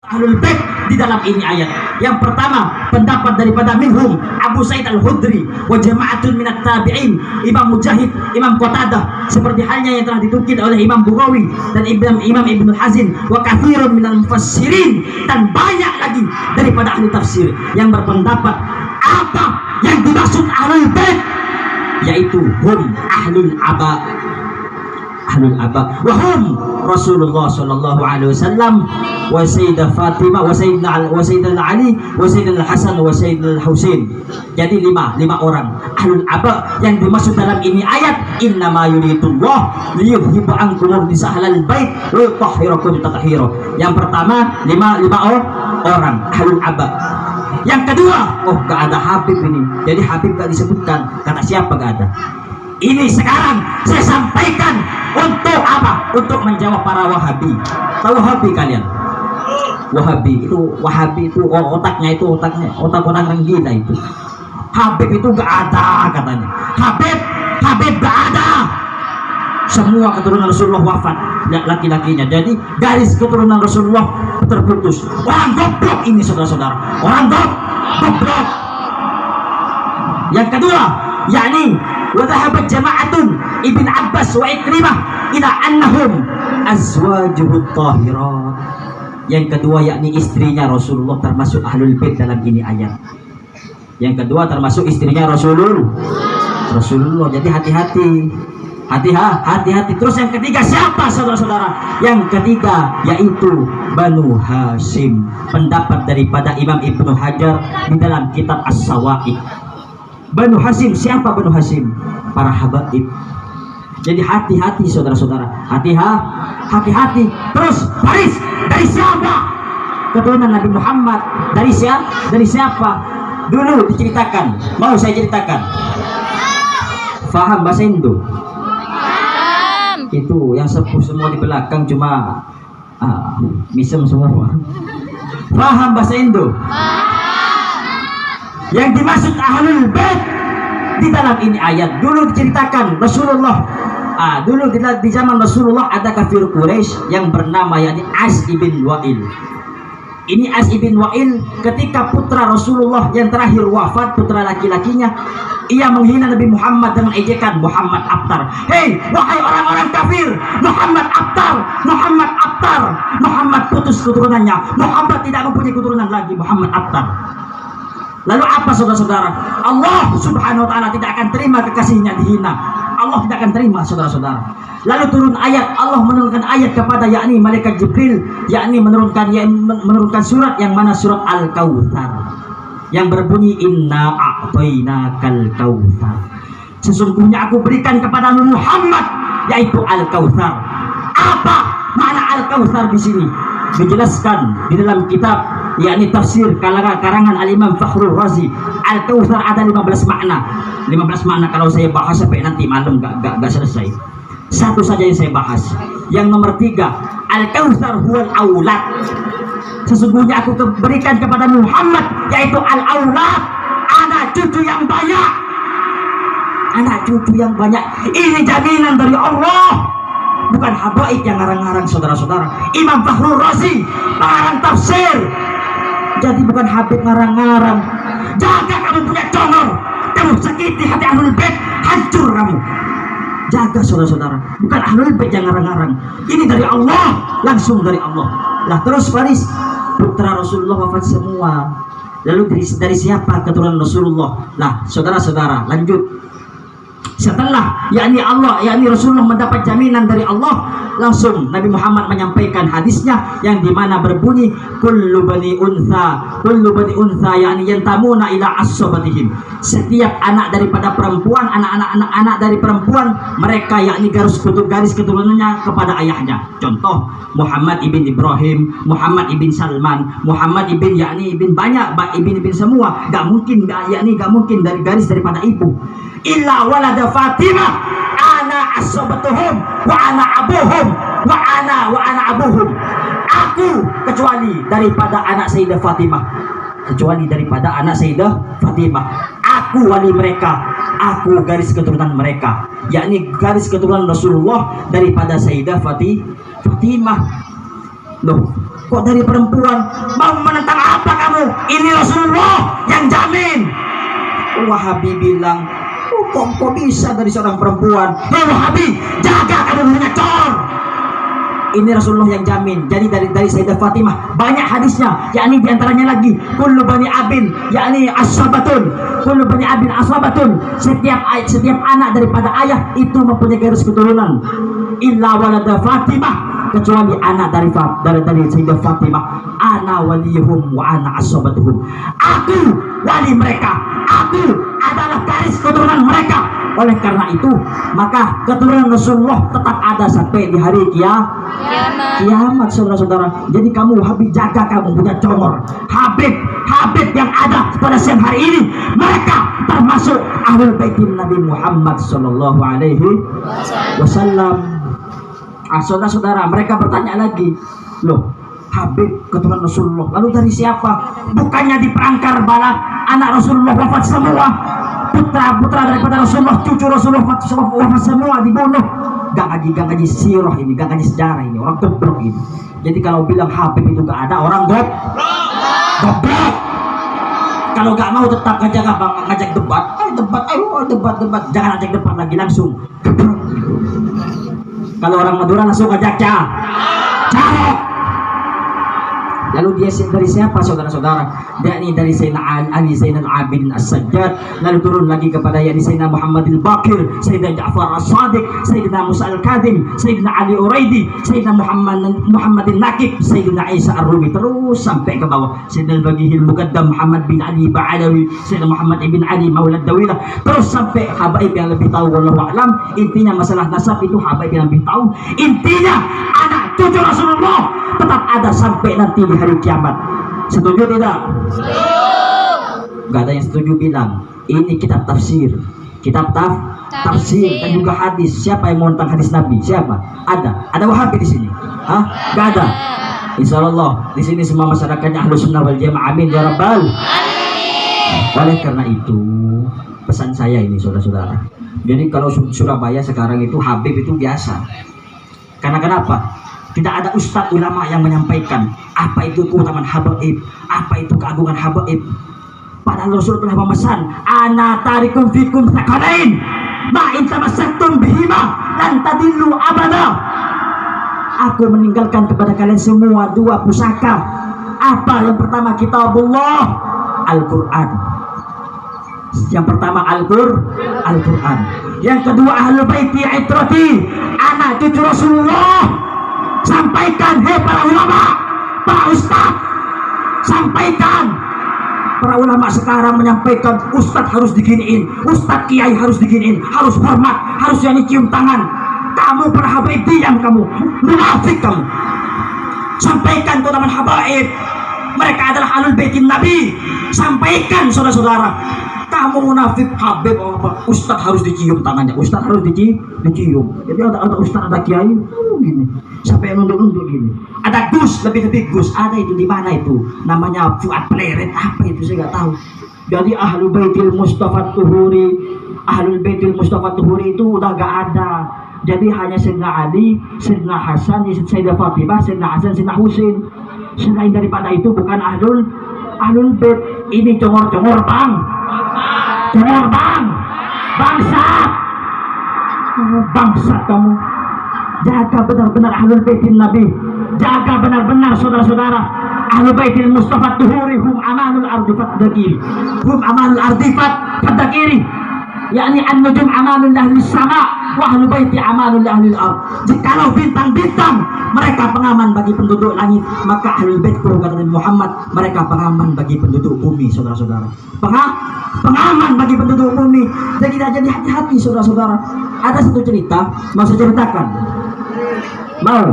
Ahlul Bait di dalam ini ayat. Yang pertama, pendapat daripada minhum Abu Sa'id Al-Khudri wa jama'atun minat tabi'in, Imam Mujahid, Imam Qatadah, seperti halnya yang telah ditukil oleh Imam Bughawi dan Imam Ibnu Hazm wa katsirun minal mufassirin, dan banyak lagi daripada ahli tafsir yang berpendapat apa yang dimaksud Ahlul Bait, yaitu hum ahlul aba, ahlul aba wa hum Rasulullah sallallahu alaihi wasallam wa Sayyidah Fatimah wa Sayyidina Ali wa Sayyidina Hasan wa Sayyidina Husain. Jadi lima orang ahlul aba yang dimaksud dalam ini ayat, innama yuridullah liyuhibba ankum rijsa ahlal bait wa yutahhirakum tathira. Yang pertama lima orang ahlul aba. Yang kedua, oh gak ada Habib ini, jadi Habib gak disebutkan, kata siapa gak ada. Ini sekarang saya sampaikan untuk apa? Untuk menjawab para Wahabi. Tahu Wahabi kalian? Wahabi itu otaknya otak orang gila itu. Habib itu gak ada katanya. Habib gak ada. Semua keturunan Rasulullah wafat laki-lakinya. Jadi garis keturunan Rasulullah terputus. Orang goblok ini saudara-saudara. Orang goblok. Yang kedua, yakni wadhahabat jama'atun Ibn Abbas wa Ikrimah ila annahum azwajuhut tahirat. Yang kedua, yakni istrinya Rasulullah termasuk ahlul bait dalam ini ayat. Yang kedua termasuk istrinya Rasulullah. Jadi hati-hati. Terus yang ketiga siapa saudara-saudara? Yang ketiga yaitu Banu Hashim. Pendapat daripada Imam Ibnu Hajar di dalam kitab As-Sawa'iq. Banu Hashim, siapa Banu Hashim? Para habaib. Jadi hati-hati saudara-saudara, hati-hati. Terus waris dari siapa? Keturunan Nabi Muhammad. Dari siapa? Dulu diceritakan. Mau saya ceritakan? Faham bahasa Indo? Itu yang sepuh semua di belakang cuma misem semua. Faham bahasa Indo? Yang dimaksud ahlul bait di dalam ini ayat, dulu diceritakan Rasulullah, dulu di zaman Rasulullah ada kafir Quraisy yang bernama yakni As ibn Wa'il. Ini As ibn Wa'il ketika putra Rasulullah yang terakhir wafat, putra laki-lakinya, ia menghina Nabi Muhammad dengan ejekan Muhammad Abtar. Hei, wahai orang-orang kafir, Muhammad Abtar, Muhammad putus keturunannya, Muhammad tidak mempunyai keturunan lagi, Muhammad Abtar. Lalu apa saudara-saudara? Allah subhanahu wa ta'ala tidak akan terima kekasihnya dihina. Allah tidak akan terima saudara-saudara. Lalu turun ayat, Allah menurunkan ayat kepada yakni malaikat Jibril, yakni menurunkan surat yang mana surat Al-Kautsar yang berbunyi inna a'tainakal kautsar. Sesungguhnya aku berikan kepada Muhammad yaitu Al-Kautsar. Apa makna Al-Kautsar di sini? Dijelaskan di dalam kitab yakni tafsir karangan Al-Imam Fakhrul Razi. Al-Kautsar ada 15 makna. 15 makna kalau saya bahas sampai nanti malam gak selesai. Satu saja yang saya bahas. Yang nomor 3, Al-Kautsar huwal aulad. Sesungguhnya aku berikan kepada Muhammad yaitu al-aulad, anak cucu yang banyak. Anak cucu yang banyak. Ini jaminan dari Allah. Bukan habaib yang ngarang-ngarang saudara-saudara. Imam Fakhrul Razi pengarang tafsir. Jadi bukan habib ngarang-ngarang. Jaga kamu punya conor, kamu sakiti hati ahlul bait, hancur kamu. Jaga saudara-saudara, bukan ahlul bait yang ngarang-ngarang. Ini dari Allah, langsung dari Allah. Lah terus waris putra Rasulullah wafat semua. Lalu dari siapa keturunan Rasulullah? Lah saudara-saudara, lanjut. Setelah yakni Rasulullah mendapat jaminan dari Allah, langsung Nabi Muhammad menyampaikan hadisnya yang dimana berbunyi kullu bani untha yakni yantamuna ila ashabatihim. Setiap anak daripada perempuan, anak dari perempuan, mereka yakni garis keturunannya kepada ayahnya. Contoh Muhammad ibn Ibrahim, Muhammad ibn Salman, Muhammad ibn banyak ibn semua. Gak mungkin dari garis daripada ibu. Illa walada Fatimah ana asabatuhum wa ana abuhum wa ana abuhum. Aku kecuali daripada anak Sayyidah Fatimah. Aku wali mereka, aku garis keturunan mereka, yakni garis keturunan Rasulullah daripada Sayyidah Fatimah. Loh, Kok dari perempuan? Mau menentang apa kamu? Ini Rasulullah yang jamin. Wahabi bilang, oh, kok bisa dari seorang perempuan? Hei Wahabi, jaga kamu punya cor. Ini Rasulullah yang jamin. Jadi dari Sayyidah Fatimah banyak hadisnya, yakni diantaranya lagi kullu bani abin, yakni ashabatun, kullu bani abin ashabatun. Setiap anak daripada ayah itu mempunyai garis keturunan. Illa walada Fatimah, kecuali anak dari Sayyidah Fatimah. Ana waliyuhum wa ana ashabatuhum. Aku wali mereka, aku adalah garis keturunan mereka. Oleh karena itu, maka keturunan Rasulullah tetap ada sampai di hari kiamat, saudara-saudara. Jadi kamu Habib, jaga kamu punya congor. Habib yang ada pada siang hari ini, mereka termasuk ahlul baitin Nabi Muhammad sallallahu alaihi wasallam. Saudara-saudara, mereka bertanya lagi, loh, Habib keturunan Rasulullah, lalu dari siapa? Bukannya di perang Karbala anak Rasulullah wafat semua, putra daripada Rasulullah, cucu Rasulullah wafat semua, dibunuh. Gak ngaji sirah ini, gak ngaji sejarah ini, orang goblok ini. Jadi kalau bilang Habib itu gak ada, orang goblok. Kalau gak mau tetap ngajak debat, debat, jangan ajak debat lagi, langsung gebrok. Kalau orang Madura langsung ngajak carok. Lalu dia dari siapa, saudara-saudara? Yakni dari Sayyidina Ali Zainal Abidin As-Sajjad. Lalu turun lagi kepada yakni Sayyidina Muhammadil Baqir, Sayyidina Ja'far As-Sadiq, Sayyidina Musa Al-Kadhim, Sayyidina Ali Uraidi, Sayyidina Muhammadin Nakib, Sayyidina Isa Ar-Rumi, terus sampai ke bawah. Sayyidina Al-Baghihil Muqaddam Muhammad bin Ali Ba'alawi, Sayyidina Muhammad ibn Ali Maulad Dawilah, terus sampai habaib yang lebih tahu, wallahu a'lam. Intinya masalah nasab itu habaib yang lebih tahu. Intinya anak cucu Rasulullah tetap ada sampai nanti di hari kiamat. Setuju tidak? Gak ada yang setuju bilang ini kitab tafsir, tafsir dan juga hadis. Siapa yang mau tentang hadis Nabi? Siapa? Ada Wahabi di sini? Hah? Gak ada. Insyaallah di sini semua masyarakatnya Ahlus Sunnah wal Jamaah. Amin ya rabbal. Oleh karena itu pesan saya ini, saudara-saudara. Jadi kalau Surabaya sekarang itu Habib itu biasa. Karena kenapa? Tidak ada ustadz ulama yang menyampaikan apa itu keutamaan habaib, apa itu keagungan habaib. Padahal Rasul telah memesan, ana tarikum fikum sakalain, ma in tamassaktum bihima lan tadillu abada. Aku meninggalkan kepada kalian semua dua pusaka. Apa? Yang pertama kitabullah, Al-Quran. Yang pertama Al-Quran. Yang kedua ahlul baiti itrati, anak cucu Rasulullah. Sampaikan, hei para ulama, para ustaz, sampaikan. Para ulama sekarang menyampaikan ustaz harus diginiin, ustaz kiai harus diginiin, harus hormat, harus yang cium tangan. Kamu para habaib diam, kamu munafik kamu. Sampaikan keutamaan habaib, mereka adalah ahlul baitin Nabi. Sampaikan, saudara-saudara. Kamu munafik, habib apa? Ustaz harus dicium tangannya, ustaz harus dicium. Jadi ada ustaz, ada kiai, gini, sampai nunduk-nunduk gini. Ada gus, lebih gus, ada itu di mana itu? Namanya Fuad Pleret, apa itu saya nggak tahu. Jadi ahlul baitil Mustafa Tuhuri itu udah gak ada. Jadi hanya Sayyidina Ali, Sayyidina Hasan, Sayyidah Fatimah, Sayyidina Hasan, Sayyidina Husain. Selain daripada itu bukan ahlul bait. Ini congor-congor bangsat kamu. Jaga benar-benar ahlul baitin Nabi, jaga benar-benar saudara-saudara ahlul baitil Mustafa Tuhuri. Hum amanul ardifat fadakiri, yakni an-nujum amanul ahli sama wa ahlul baiti amanul ahli al-ard. Jikalau bintang-bintang mereka pengaman bagi penduduk langit, maka ahlul bait kata Nabi Muhammad, mereka pengaman bagi penduduk bumi, saudara-saudara. Pengaman bagi penduduk bumi. Jadi hati-hati, saudara-saudara. Ada satu cerita mau saya ceritakan. Mau?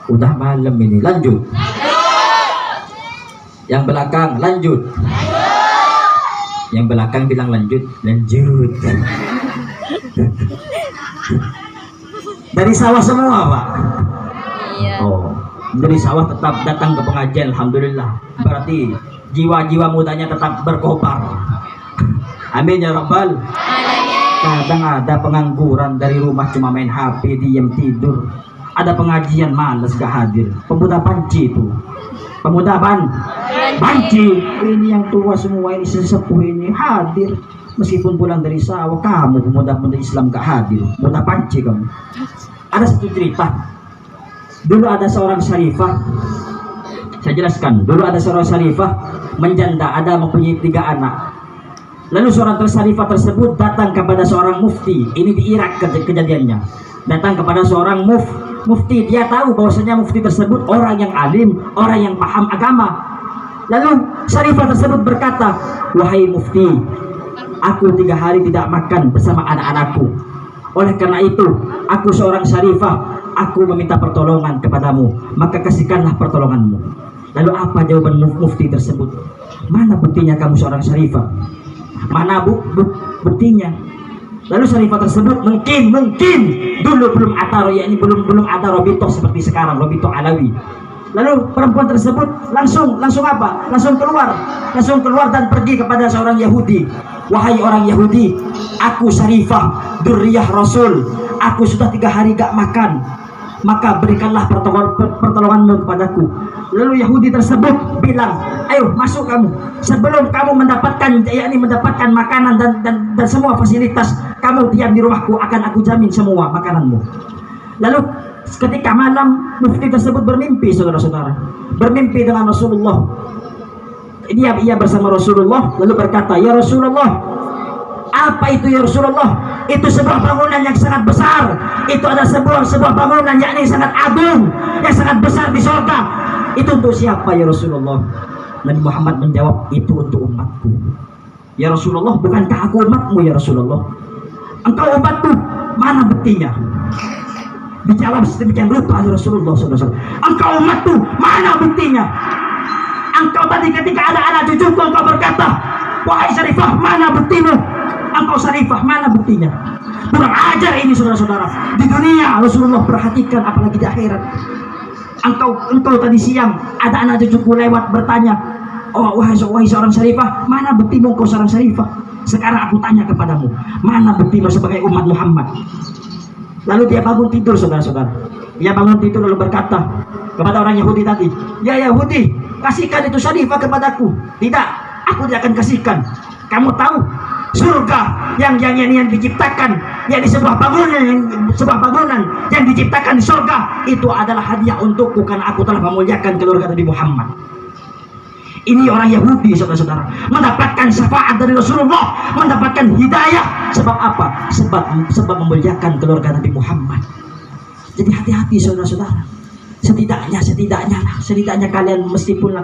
Udah malam ini, lanjut. Yang belakang lanjut. Yang belakang bilang lanjut. Dari sawah semua, Pak? Iya. Oh, dari sawah tetap datang ke pengajian, alhamdulillah. Berarti jiwa-jiwa mudanya tetap berkobar. Amin ya rabbal. Kadang ada pengangguran dari rumah cuma main HP, diam tidur. Ada pengajian malas gak hadir. Pemuda panci itu. Pemuda banci. Ini yang tua semua ini, sesepuh ini hadir. Meskipun pulang dari sawah, kamu pemuda-pemuda Islam gak hadir. Pemuda panci kamu. Ada satu cerita. Dulu ada seorang syarifah. Saya jelaskan. Dulu ada seorang syarifah menjanda, ada mempunyai 3 anak. Lalu seorang syarifah tersebut datang kepada seorang mufti. Ini di Irak kejadiannya. Datang kepada seorang mufti. Dia tahu bahwasanya mufti tersebut orang yang alim, orang yang paham agama. Lalu syarifah tersebut berkata, wahai mufti, aku 3 hari tidak makan bersama anak-anakku. Oleh karena itu, aku seorang syarifah, aku meminta pertolongan kepadamu, maka kasihkanlah pertolonganmu. Lalu apa jawaban mufti tersebut? Mana buktinya kamu seorang syarifah? Mana buktinya? Lalu syarifah tersebut mungkin dulu belum ada, yakni belum ada robito seperti sekarang, robito alawi. Lalu perempuan tersebut langsung apa? Langsung keluar dan pergi kepada seorang Yahudi. Wahai orang Yahudi, aku syarifah durriyah Rasul, aku sudah 3 hari gak makan, maka berikanlah pertolonganmu kepadaku. Lalu Yahudi tersebut bilang, ayo masuk kamu, sebelum kamu mendapatkan makanan dan semua fasilitas, kamu diam di rumahku, akan aku jamin semua makananmu. Lalu ketika malam, mufti tersebut bermimpi, saudara-saudara, bermimpi dengan Rasulullah. Ia bersama Rasulullah, lalu berkata, ya Rasulullah, apa itu ya Rasulullah? Itu sebuah bangunan yang sangat besar. Itu ada sebuah bangunan yakni sangat agung, yang sangat besar di surga. Itu untuk siapa ya Rasulullah? Nabi Muhammad menjawab, itu untuk umatku. Ya Rasulullah, bukankah aku umatmu ya Rasulullah? Engkau umatku, mana buktinya? Dijawab sedemikian rupa oleh Rasulullah SAW. Engkau umatku, mana buktinya? Engkau tadi ketika ada anak cucuku, engkau berkata, wahai syarifah, mana buktimu? Engkau syarifah, mana buktinya? Kurang ajar ini saudara-saudara. Di dunia Rasulullah perhatikan, apalagi di akhirat. Engkau tadi siang ada anak cucuku lewat bertanya, oh wahai seorang syarifah, mana buktimu engkau seorang syarifah? Sekarang aku tanya kepadamu, mana buktimu sebagai umat Muhammad? Lalu dia bangun tidur, saudara-saudara. Dia bangun tidur lalu berkata kepada orang Yahudi tadi, ya Yahudi, kasihkan itu syarifah kepadaku. Tidak, aku tidak akan kasihkan. Kamu tahu surga yang diciptakan, yang di sebuah bangunan yang diciptakan di surga, itu adalah hadiah untukku karena aku telah memuliakan keluarga Nabi Muhammad. Ini orang Yahudi, saudara-saudara, mendapatkan syafaat dari Rasulullah, mendapatkan hidayah. Sebab apa? Sebab memuliakan keluarga Nabi Muhammad. Jadi hati-hati saudara-saudara. Setidaknya kalian meskipun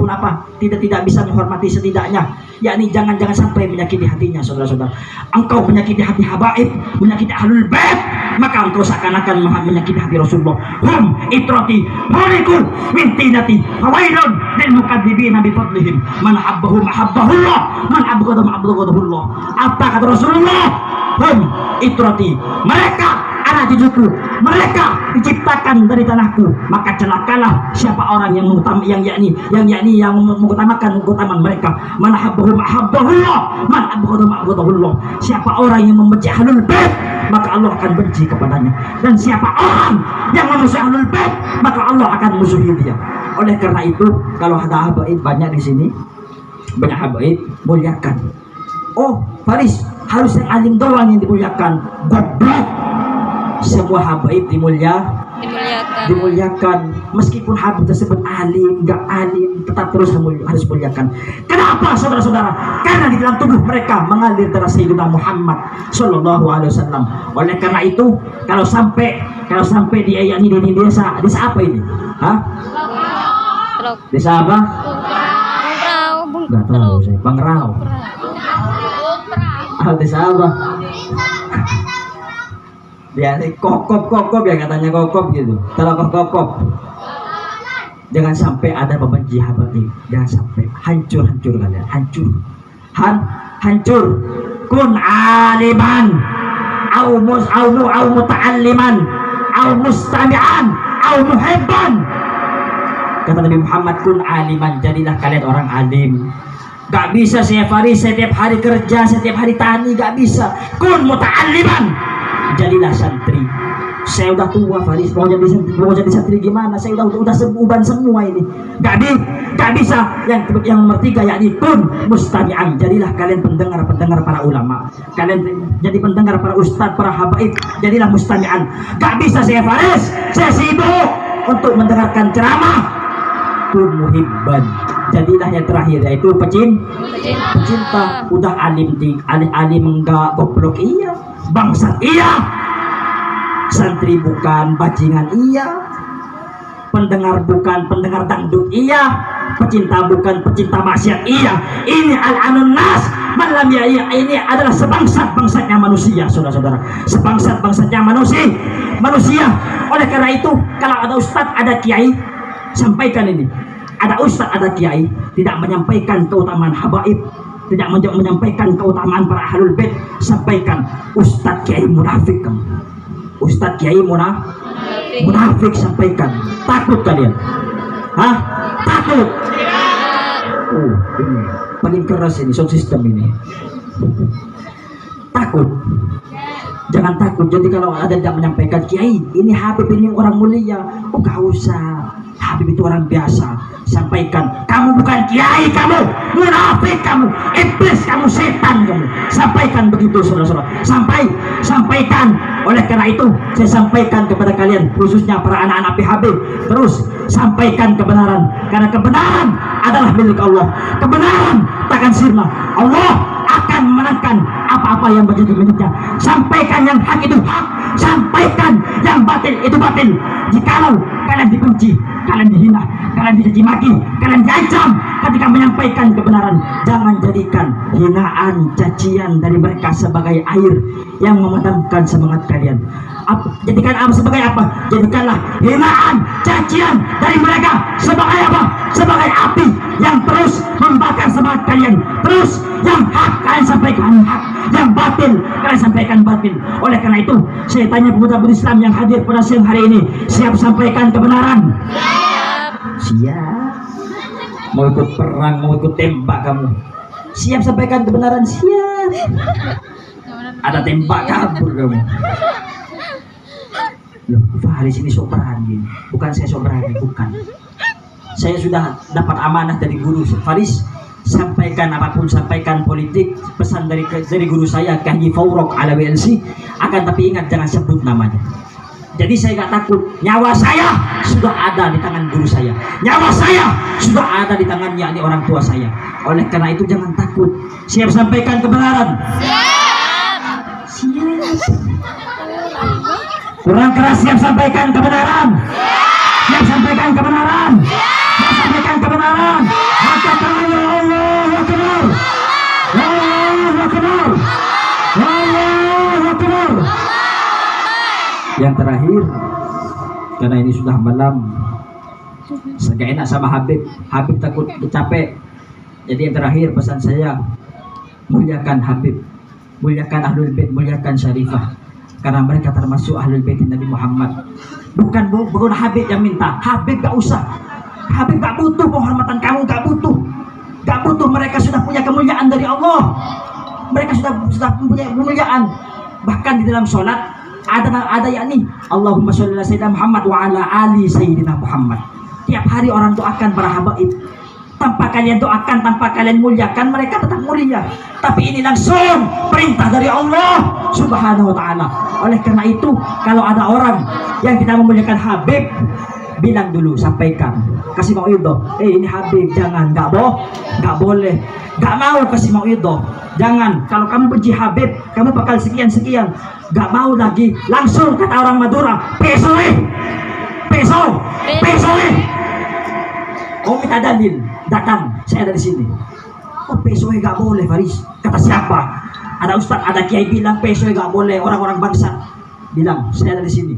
apa tidak bisa menghormati, setidaknya yakni jangan sampai menyakiti hatinya, saudara-saudara. Engkau menyakiti hati habaib, menyakiti ahlul bait, maka engkau seakan-akan menyakiti hati Rasulullah. Hum itrati huliku min tinati fawailun lil mukadzibina bi fadlihim man habbahu mahabbahullah man abghadahullah. Apa kata Rasulullah? Hum itrati, mereka anak cucuku, mereka diciptakan dari tanahku, maka celakalah siapa orang yang mengutamakan keutamaan mereka. Man habbahu mahabbahullah man abghadahullah. Siapa orang yang membenci ahlul bait, maka Allah akan benci kepadanya. Dan siapa orang yang memusuhi ahlul bait, maka Allah akan musuhi dia. Oleh karena itu, kalau ada habaib banyak di sini, banyak habaib, muliakan. Oh, Faris, harus yang alim doang yang dimuliakan. Goblok. Semua habaib dimuliakan. Meskipun habaib tersebut alim, enggak alim, tetap terus harus muliakan. Kenapa, saudara-saudara? Karena di dalam tubuh mereka mengalir darah Sayyidina Muhammad Sallallahu Alaihi Wasallam. Oleh karena itu, kalau sampai di desa apa ini? Hah? Desa apa? Enggak tahu saya. Bangrau. Desa apa? Dia kokop ya, katanya kokop gitu. Kalau kokop, jangan sampai ada pembenci habaib, jangan sampai hancur kalian, hancur. Kun aliman, au muta'alliman, au mustami'an, au muhibban. Kata Nabi Muhammad, kun aliman, jadilah kalian orang alim. Gak bisa setiap hari kerja, setiap hari tani, gak bisa. Kun muta'alliman, jadilah santri. Saya udah tua Faris, mau jadi santri gimana? Saya udah uban semua ini. Gak bisa. Yang nomor 3 yakni kun mustami'an. Jadilah kalian pendengar para ulama. Kalian jadi pendengar para ustadz, para habaib. Jadilah mustami'an. Gak bisa saya Faris, saya sibuk untuk mendengarkan ceramah. Kun muhibban. Jadilah yang terakhir yaitu pecinta. Udah alim enggak, goblok iya, bangsat iya, santri bukan, bajingan iya, pendengar bukan, pendengar dangdut iya, pecinta bukan, pecinta maksiat iya. Ini al-anun nas malam ya, ini adalah sebangsat-bangsatnya manusia, saudara-saudara, sebangsat-bangsatnya manusia. Oleh karena itu, kalau ada ustadz, ada kiai, sampaikan ini. Ada ustadz, ada kiai, tidak menyampaikan keutamaan habaib, tidak menyampaikan keutamaan para ahlul bait, sampaikan ustadz kiai munafik kamu. Ustadz kiai munafik sampaikan. Takut kalian? Hah? Takut? Ini paling keras ini sound system ini. Takut? Jangan takut. Jadi kalau ada yang menyampaikan kiai, ini Habib ini orang mulia, gak usah. Habib itu orang biasa. Sampaikan, kamu bukan kiai, kamu munafik, kamu iblis, kamu setan, kamu. Sampaikan begitu, saudara-saudara. Sampaikan. Oleh karena itu, saya sampaikan kepada kalian, khususnya para anak-anak PHB, terus sampaikan kebenaran, karena kebenaran adalah milik Allah. Kebenaran takkan sirna. Allah akan memenangkan apa-apa yang menjadi miliknya. Sampaikan yang hak itu hak, sampaikan yang batil itu batil. Jikalau kalian dibenci, kalian dihina, kalian dicaci maki, kalian diancam ketika menyampaikan kebenaran, jangan jadikan hinaan, cacian dari mereka sebagai air yang memadamkan semangat kalian. Jadikan apa sebagai apa? Jadikanlah hinaan, cacian dari mereka sebagai apa? Sebagai api yang terus membakar semangat kalian. Terus yang hak kalian sampaikan hak, yang batil kalian sampaikan batil. Oleh karena itu, saya tanya pemuda berislam yang hadir pada siang hari ini, siap sampaikan kebenaran? Siap. Mau ikut perang, mau ikut tembak kamu? Siap sampaikan kebenaran? Siap. Ada tembak kabur kamu. Loh, Faris ini sok berani. Bukan saya sok berani, bukan. Saya sudah dapat amanah dari guru Faris, sampaikan apapun, sampaikan politik, pesan dari guru saya Haji Faurok ala WLC, akan tapi ingat jangan sebut namanya. Jadi saya gak takut, nyawa saya sudah ada di tangan guru saya, nyawa saya sudah ada di tangan yakni orang tua saya. Oleh karena itu jangan takut, siap sampaikan kebenaran? Siap. Kurang keras, siap sampaikan kebenaran? Siap sampaikan kebenaran? Siap sampaikan kebenaran? Maka tangannya Allahu Akbar, Allahu Akbar, Allahu Akbar. Yang terakhir, karena ini sudah malam, saya enak sama Habib takut capek. Jadi yang terakhir pesan saya, muliakan Habib, muliakan Ahlul Bait, muliakan Syarifah, karena mereka termasuk Ahlul Bait Nabi Muhammad. Bukan Habib yang minta, Habib gak usah, Habib gak butuh penghormatan kamu, gak butuh. Mereka sudah punya kemuliaan dari Allah, mereka sudah punya kemuliaan. Bahkan di dalam sholat ada yakni Allahumma sholli ala sayyidina Muhammad wa ala ali sayyidina Muhammad. Tiap hari orang doakan para habaib. Tanpa kalian doakan, tanpa kalian muliakan, mereka tetap mulia. Tapi ini langsung perintah dari Allah Subhanahu wa ta'ala. Oleh karena itu, kalau ada orang yang kita memuliakan Habib, bilang dulu, sampaikan, kasih mauidhah, ini Habib, jangan, nggak boleh, nggak mau kasih mauidhah, jangan. Kalau kamu benci Habib, kamu bakal sekian, nggak mau lagi. Langsung kata orang Madura, pesoe. Oh, minta dalil, datang, saya dari sini. Oh, pesoe nggak boleh, Faris. Kata siapa? Ada ustaz, ada kiai bilang pesoe nggak boleh, orang-orang bangsa bilang, saya dari sini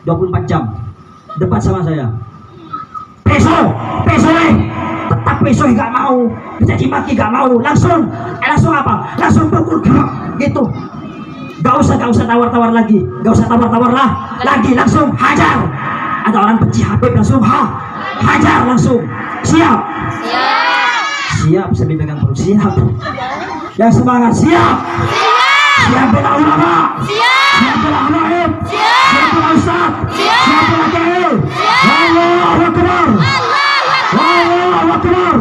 24 jam debat sama saya. Pesoe, tetap pesoe nggak mau, dicaci maki nggak mau, langsung apa? Langsung pukul gitu. Gak usah tawar-tawar lagi, lagi, langsung hajar. Ada orang benci Habib, langsung hajar langsung. Siap, sambil pegang perut, siap. Yang semangat, siap bela ulama, siap bela habaib, siap bela Ustaz? Siapa lagi? Allahu Akbar. Allahu Akbar.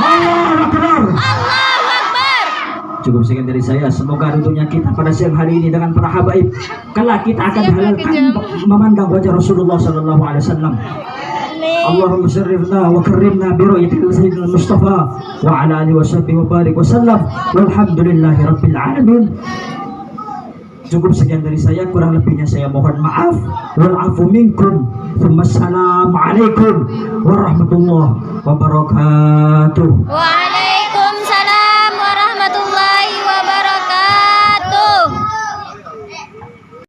Allahu Akbar. Cukup sekian dari saya. Semoga untuknya kita pada siang hari ini dengan para habaib, kelak kita akan dihalalkan memandang wajah Rasulullah sallallahu alaihi wasallam. Allahumma syarrifna wa karrimna bi ru'yatil sayyidil Mustafa wa ala alihi wa sahbihi wa barik wa sallam walhamdulillahi rabbil alamin. Cukup sekian dari saya, kurang lebihnya saya mohon maaf. Wal afu minkum. Wassalamualaikum warahmatullahi wabarakatuh.